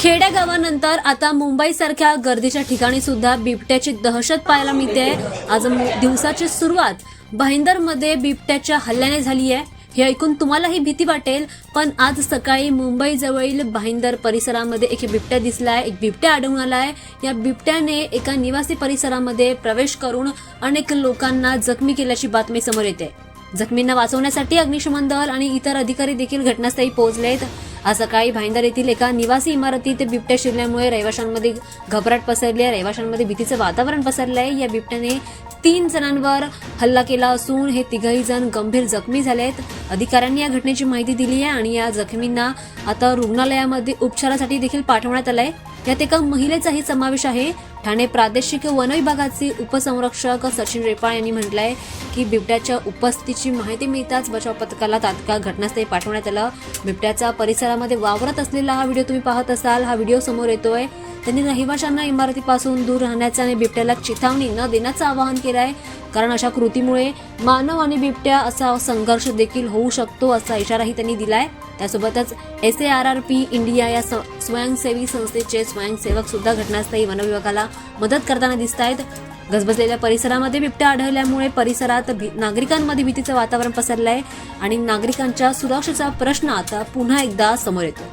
खेड्यागावानंतर आता मुंबईसारख्या गर्दीच्या ठिकाणी सुद्धा बिबट्याची दहशत पाहायला मिळते। आज दिवसाची सुरुवात भाईंदरमध्ये बिबट्याच्या हल्ल्याने झाली आहे। हे ऐकून तुम्हालाही भीती वाटेल, पण आज सकाळी मुंबई जवळील भाईंदर परिसरामध्ये एक बिबट्या दिसलाय, एक बिबट्या आढळून आलाय। या बिबट्याने एका निवासी परिसरामध्ये प्रवेश करून अनेक लोकांना जखमी केल्याची बातमी समोर येते। जखमींना वाचवण्यासाठी अग्निशमन दल आणि इतर अधिकारी देखील घटनास्थळी पोहोचलेत। आज सकाळी भाईंदर येथील एका निवासी इमारतीत बिबट्या शिरल्यामुळे रहिवाशांमध्ये घबराट पसरली आहे। रहिवाशांमध्ये भीतीचं वातावरण पसरलं आहे। या बिबट्याने 3 जणांवर हल्ला केला असून हे तिघही जण गंभीर जखमी झालेत। अधिकाऱ्यांनी या घटनेची माहिती दिली आहे आणि या जखमींना आता रुग्णालयामध्ये उपचारासाठी देखील पाठवण्यात आलंय। यात एका महिलेचाही समावेश आहे। ठाणे प्रादेशिक वन विभागाचे उपसंरक्षक सचिन रेपाळ यांनी म्हटलंय की बिबट्याच्या उपस्थितीची माहिती मिळताच बचाव पथकाला तात्काळ घटनास्थळी पाठवण्यात आलं। बिबट्याचा परिसरामध्ये वावरत असलेला हा व्हिडिओ तुम्ही पाहत असाल। हा व्हिडिओ समोर येतोय। त्यांनी रहिवाशांना इमारतीपासून दूर राहण्याचं आणि बिबट्याला चिथावणी न देण्याचं आवाहन केलंय, कारण अशा कृतीमुळे मानव आणि बिबट्या असा संघर्ष देखील होऊ शकतो असा इशाराही त्यांनी दिलाय। त्यासोबतच SARRP इंडिया या स्वयंसेवी संस्थेचे स्वयंसेवक सुद्धा घटनास्थळी वन विभागाला मदत करताना दिसत आहेत। गजबजलेल्या परिसरामध्ये बिबट्या आढळल्यामुळे परिसरात नागरिकांमध्ये भीतीचं वातावरण पसरलंय आणि नागरिकांच्या सुरक्षेचा प्रश्न आता पुन्हा एकदा समोर येतो।